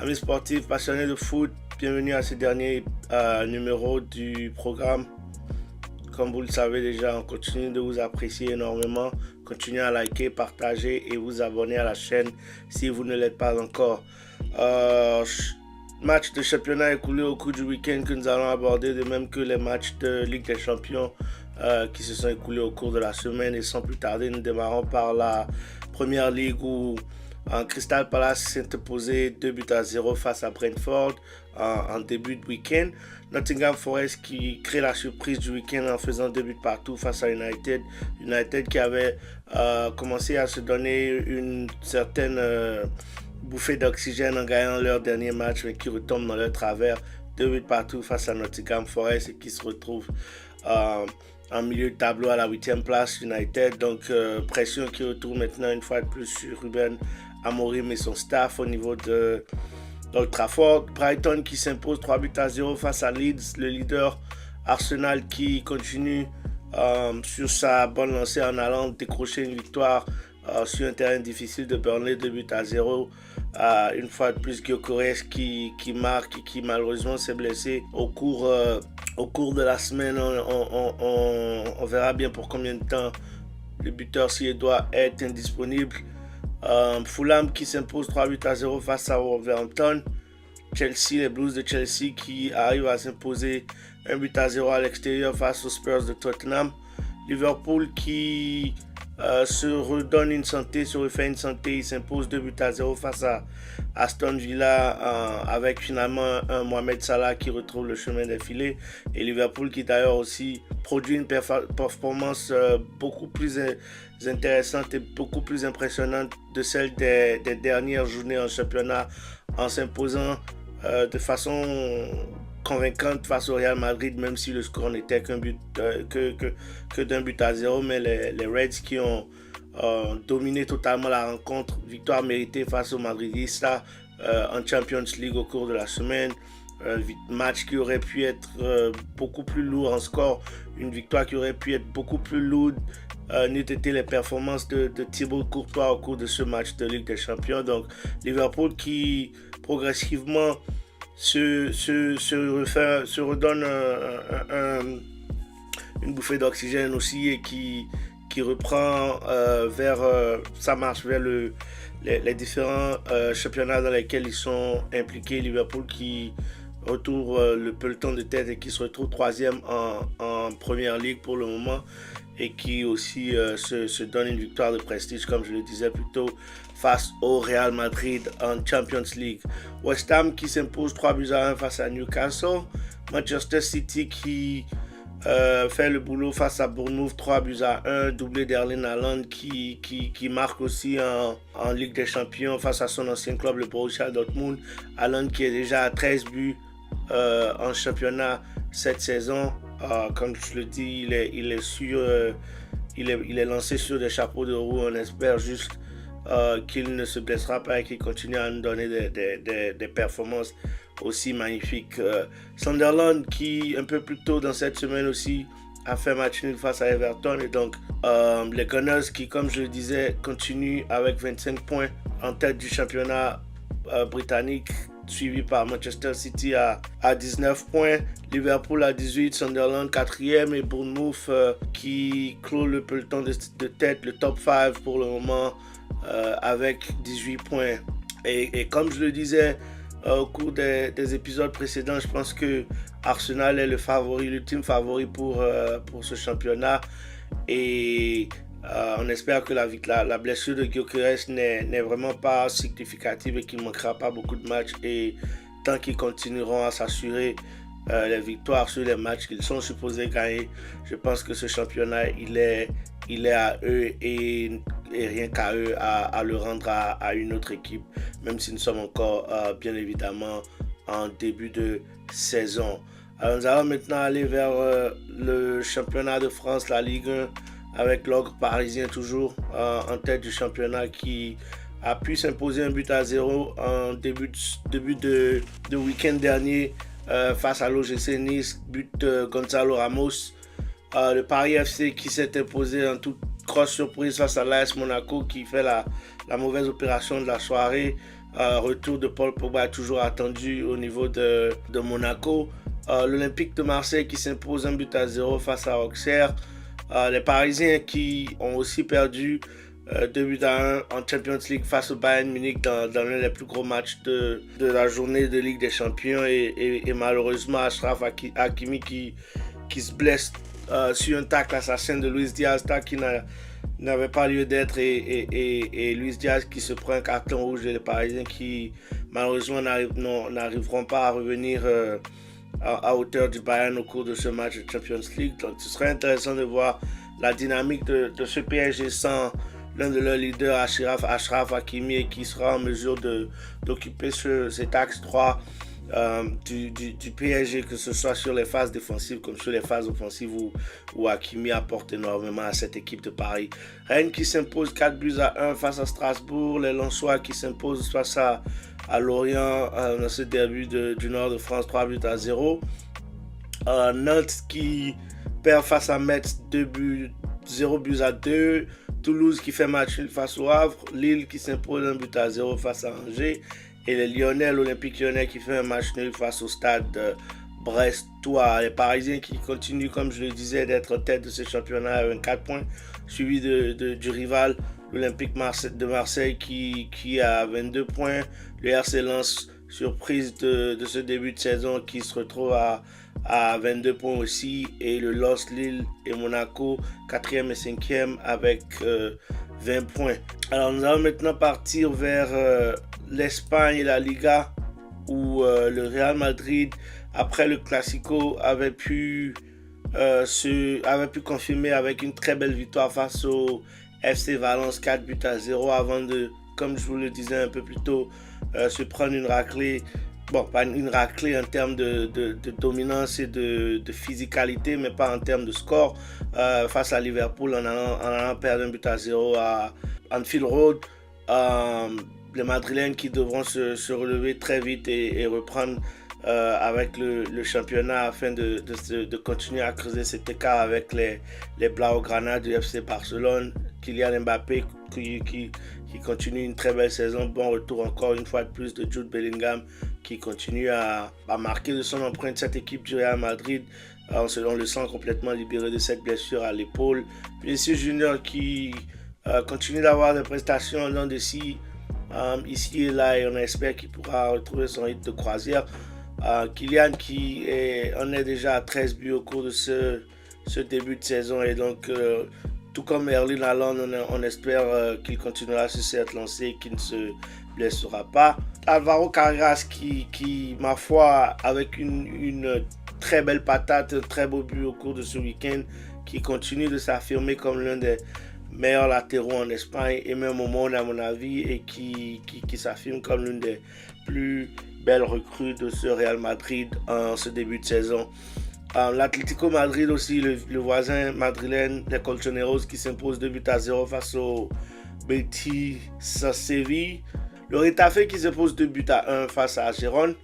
Amis sportifs, passionnés de foot, bienvenue à ce dernier numéro du programme. Comme vous le savez déjà, on continue de vous apprécier énormément. Continuez à liker, partager et vous abonner à la chaîne si vous ne l'êtes pas encore. Match de championnat écoulé au cours du week-end que nous allons aborder, de même que les matchs de Ligue des Champions qui se sont écoulés au cours de la semaine. Et sans plus tarder, nous démarrons par la Première Ligue où Crystal Palace s'est imposé 2-0 face à Brentford en début de week-end. Nottingham Forest qui crée la surprise du week-end en faisant 2 buts partout face à United. United qui avait commencé à se donner une certaine bouffée d'oxygène en gagnant leur dernier match, mais qui retombe dans leur travers. 2 buts partout face à Nottingham Forest et qui se retrouve en milieu de tableau à la 8e place. United, donc pression qui retourne maintenant une fois de plus sur Ruben Amorim et son staff au niveau de Old Trafford. Brighton qui s'impose 3-0 face à Leeds, le leader. Arsenal qui continue sur sa bonne lancée en allant décrocher une victoire sur un terrain difficile de Burnley, 2-0. Une fois de plus, Gyökeres qui marque et qui malheureusement s'est blessé au cours de la semaine. On verra bien pour combien de temps le buteur suédois est indisponible. Fulham qui s'impose 3-0 face à Wolverhampton. Chelsea, les Blues de Chelsea qui arrivent à s'imposer 1-0 à l'extérieur face aux Spurs de Tottenham. Liverpool qui se refait une santé, il s'impose 2-0 face à Aston Villa avec finalement un Mohamed Salah qui retrouve le chemin des filets, et Liverpool qui d'ailleurs aussi produit une performance beaucoup plus intéressante et beaucoup plus impressionnante de celle des dernières journées en championnat en s'imposant de façon convaincante face au Real Madrid, même si le score n'était que d'un but à 0, mais les Reds qui ont dominé totalement la rencontre, victoire méritée face aux Madridistas en Champions League au cours de la semaine. Match qui aurait pu être beaucoup plus lourd en score, une victoire qui aurait pu être beaucoup plus lourde n'eût été les performances de Thibaut Courtois au cours de ce match de Ligue des Champions. Donc Liverpool qui progressivement se redonne une bouffée d'oxygène aussi, et qui reprend sa marche vers les différents championnats dans lesquels ils sont impliqués. Liverpool qui retrouve le peloton de tête et qui se retrouve 3e en Première Ligue pour le moment, et qui aussi se donne une victoire de prestige, comme je le disais plus tôt, face au Real Madrid en Champions League. West Ham qui s'impose 3-1 face à Newcastle. Manchester City qui fait le boulot face à Bournemouth, 3-1, doublé d'Erling Haaland qui marque aussi en Ligue des Champions face à son ancien club, le Borussia Dortmund. Haaland qui est déjà à 13 buts en championnat cette saison. Comme je le dis, il est lancé sur des chapeaux de roue. On espère juste qu'il ne se blessera pas et qu'il continue à nous donner des performances aussi magnifiques. Sunderland qui un peu plus tôt dans cette semaine aussi a fait match nul face à Everton, et donc les Gunners qui, comme je le disais, continuent avec 25 points en tête du championnat britannique, suivi par Manchester City à 19 points, Liverpool à 18, Sunderland 4e, et Bournemouth qui clôt le peloton de tête, le top 5 pour le moment, avec 18 points. Et comme je le disais au cours des épisodes précédents, je pense que Arsenal est l'ultime favori pour ce championnat, et on espère que la blessure de Gyökeres n'est vraiment pas significative et qu'il ne manquera pas beaucoup de matchs, et tant qu'ils continueront à s'assurer les victoires sur les matchs qu'ils sont supposés gagner, je pense que ce championnat il est à eux, et rien qu'à eux à le rendre à une autre équipe, même si nous sommes encore bien évidemment en début de saison. Alors nous allons maintenant aller vers le championnat de France, la Ligue 1, avec l'Ogre parisien toujours en tête du championnat, qui a pu s'imposer 1-0 en début de week-end dernier face à l'OGC Nice, but de Gonzalo Ramos. Le Paris FC qui s'est imposé en toute grosse surprise face à l'AS Monaco, qui fait la mauvaise opération de la soirée. Retour de Paul Pogba toujours attendu au niveau de Monaco. L'Olympique de Marseille qui s'impose 1-0 face à Auxerre. Les Parisiens qui ont aussi perdu 2-1 en Champions League face au Bayern Munich dans l'un des plus gros matchs de la journée de Ligue des Champions. Et malheureusement, Achraf Hakimi qui se blesse sur un tacle assassin de Luis Diaz, qui n'avait pas lieu d'être, et Luis Diaz qui se prend un carton rouge, et les Parisiens qui malheureusement n'arriveront pas à revenir à hauteur du Bayern au cours de ce match de Champions League. Donc ce serait intéressant de voir la dynamique de ce PSG sans l'un de leurs leaders, Achraf Hakimi, qui sera en mesure d'occuper cet axe 3 du PSG, que ce soit sur les phases défensives comme sur les phases offensives où Hakimi apporte énormément à cette équipe de Paris. Rennes qui s'impose 4-1 face à Strasbourg, les Lensois qui s'imposent face à Lorient dans ce derby du nord de France 3-0. Nantes qui perd face à Metz 0-2. Toulouse qui fait match nul face au Havre. Lille qui s'impose 1-0 face à Angers. Et les Lyonnais, l'Olympique Lyonnais qui fait un match nul face au stade brestois. Les Parisiens qui continuent, comme je le disais, d'être tête de ce championnat à 24 points, suivi du rival, l'Olympique de Marseille qui a 22 points. Le RC Lens, surprise de ce début de saison, qui se retrouve à 22 points aussi. Et le LOSC, Lille et Monaco, 4e et 5e avec 20 points. Alors nous allons maintenant partir vers l'Espagne et la Liga, où le Real Madrid, après le Classico, avait pu confirmer avec une très belle victoire face au FC Valence 4-0 avant de, comme je vous le disais un peu plus tôt, se prendre une raclée. Bon, pas une raclée en termes de dominance et de physicalité, mais pas en termes de score, face à Liverpool en allant perdre 1-0 à Anfield Road. Les Madrilènes qui devront se relever très vite et reprendre avec le championnat afin de continuer à creuser cet écart avec les Blaugrana du FC Barcelone. Kylian Mbappé qui continue une très belle saison. Bon retour encore une fois de plus de Jude Bellingham qui continue à marquer de son empreinte cette équipe du Real Madrid. On le sent complètement libéré de cette blessure à l'épaule. Vinicius Junior qui continue d'avoir des prestations en dents de scie ici et là, et on espère qu'il pourra retrouver son rythme de croisière. Kylian qui en est déjà à 13 buts au cours de ce début de saison, et donc tout comme Erling Haaland, on espère qu'il continuera sur cette lancée et qu'il ne se blessera pas. Alvaro Carreras qui ma foi, avec une très belle patate, un très beau but au cours de ce week-end, qui continue de s'affirmer comme l'un des meilleurs latéraux en Espagne et même au monde à mon avis, et qui s'affirme comme l'une des plus belles recrues de ce Real Madrid en ce début de saison. L'Atlético Madrid aussi, le voisin madrilène, les Colchoneros, qui s'impose 2-0 face au Betis Séville. Le Retafe qui s'impose 2-1 face à Gérone.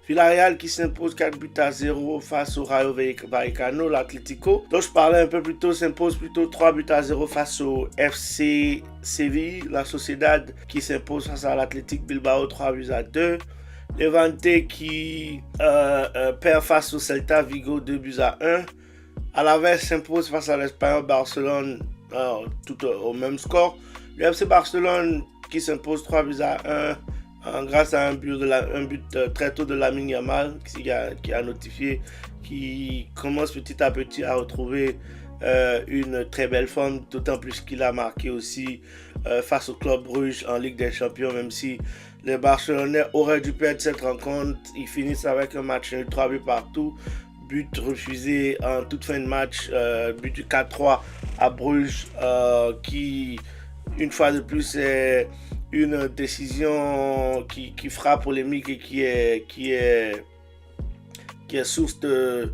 Villarreal qui s'impose 4-0 face au Rayo Vallecano. L'Atlético, dont je parlais un peu plus tôt, s'impose plutôt 3-0 face au FC Séville. La Sociedad qui s'impose face à l'Athletic Bilbao 3-2. Levante qui perd face au Celta Vigo 2-1. Alaves s'impose face à l'Espagnol Barcelone tout au même score. Le FC Barcelone qui s'impose 3-1 grâce à un but très tôt de Lamine Yamal qui a notifié, qui commence petit à petit à retrouver une très belle forme, d'autant plus qu'il a marqué aussi face au Club Bruges en Ligue des Champions, même si les Barcelonais auraient dû perdre cette rencontre. Ils finissent avec un match nul, 3 buts partout, but refusé en toute fin de match, but du 4-3 à Bruges, qui une fois de plus est une décision qui fera polémique et qui est source de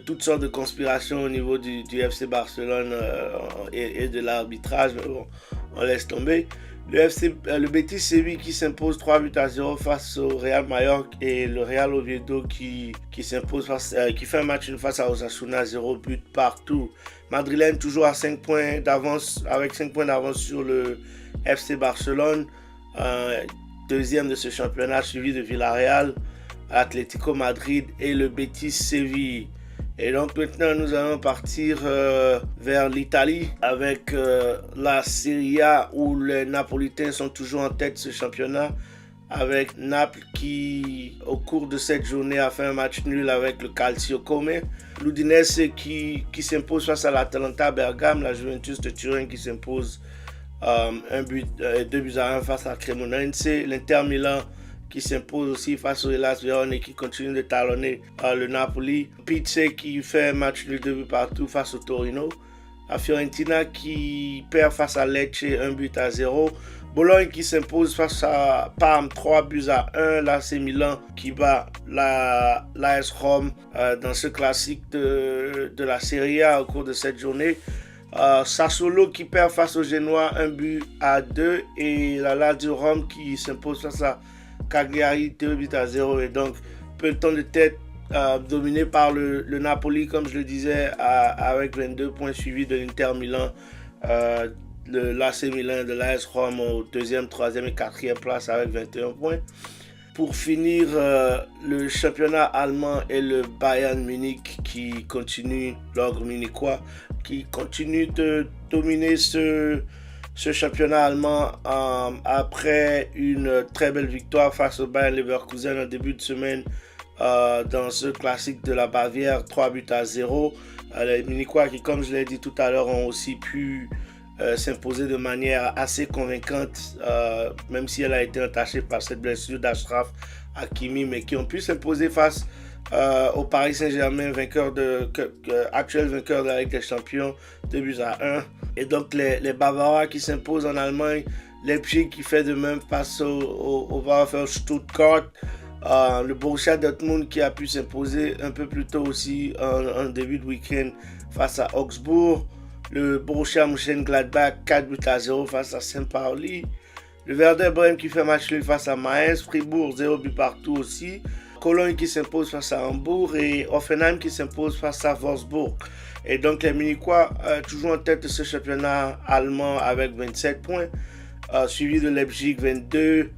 toutes sortes de conspirations au niveau du FC Barcelone et de l'arbitrage. Mais bon, on laisse tomber. Le Betis Séville qui s'impose 3-0 face au Real Mallorca, et le Real Oviedo qui s'impose qui fait un match face à Osasuna, 0 but partout. Madrilène toujours à 5 points d'avance, avec 5 points d'avance sur le FC Barcelone. deuxième de ce championnat, suivi de Villarreal, Atlético Madrid et le Betis Séville. Et donc maintenant nous allons partir vers l'Italie avec la Serie A où les Napolitains sont toujours en tête de ce championnat, avec Naples qui au cours de cette journée a fait un match nul avec le Calciopoli, l'Udinese qui s'impose face à l'Atalanta Bergame, la Juventus de Turin qui s'impose 2-1 face à Cremonense, l'Inter Milan qui s'impose aussi face au Hellas Vérone et qui continue de talonner le Napoli. Pizze qui fait un match de 2 buts partout face au Torino. La Fiorentina qui perd face à Lecce 1-0. Bologne qui s'impose face à Parme 3-1. L'AC Milan qui bat l'AS Rome dans ce classique de la Serie A au cours de cette journée. Sassuolo qui perd face au Genoa 1-2 et la Lazio Rome qui s'impose face à Cagliari 2-0 et donc peloton de tête dominé par le Napoli comme je le disais avec 22 points suivi de l'Inter Milan, de l'AC Milan, de l'AS Rome au 2e, 3e et 4e place avec 21 points. Pour finir le championnat allemand et le Bayern Munich qui continue, l'ogre munichois, qui continue de dominer ce championnat allemand après une très belle victoire face au Bayern Leverkusen en début de semaine dans ce classique de la Bavière 3-0. Les Munichois qui, comme je l'ai dit tout à l'heure, ont aussi pu s'imposer de manière assez convaincante, même si elle a été entachée par cette blessure d'Achraf Hakimi, mais qui ont pu s'imposer face au Paris Saint-Germain, actuel vainqueur de la Ligue des Champions, 2-1. Et donc les Bavarois qui s'imposent en Allemagne, Leipzig qui fait de même face au VfL Stuttgart, le Borussia Dortmund qui a pu s'imposer un peu plus tôt aussi en début de week-end face à Augsbourg, le Borussia Mönchengladbach 4-0 face à Saint-Pauli, le Werder Bremen qui fait match nul face à Mainz, Fribourg 0 but partout aussi, Cologne qui s'impose face à Hambourg et Hoffenheim qui s'impose face à Wolfsburg. Et donc les Munichois toujours en tête de ce championnat allemand avec 27 points, suivi de Leipzig 22,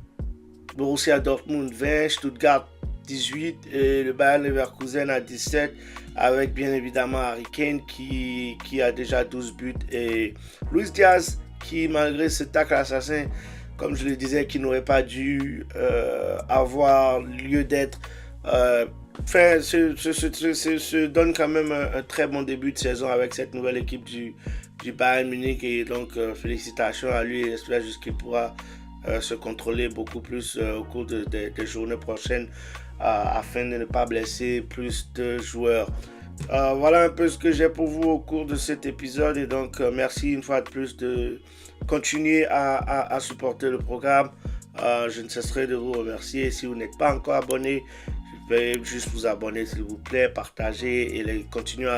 Borussia Dortmund 20, Stuttgart 18 et le Bayern Leverkusen à 17 avec bien évidemment Harry Kane qui a déjà 12 buts et Luis Diaz qui malgré ce tacle assassin, comme je le disais, qui n'aurait pas dû avoir lieu d'être, se donne quand même un très bon début de saison avec cette nouvelle équipe du Bayern Munich et donc félicitations à lui et j'espère juste qu'il pourra se contrôler beaucoup plus au cours des journées prochaines afin de ne pas blesser plus de joueurs. Voilà un peu ce que j'ai pour vous au cours de cet épisode et donc merci une fois de plus de continuer à supporter le programme. Je ne cesserai de vous remercier. Si vous n'êtes pas encore abonné, je vais juste vous abonner s'il vous plaît, partager et continuer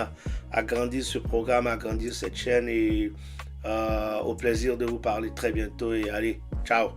à grandir ce programme, à grandir cette chaîne et au plaisir de vous parler très bientôt et allez, ciao.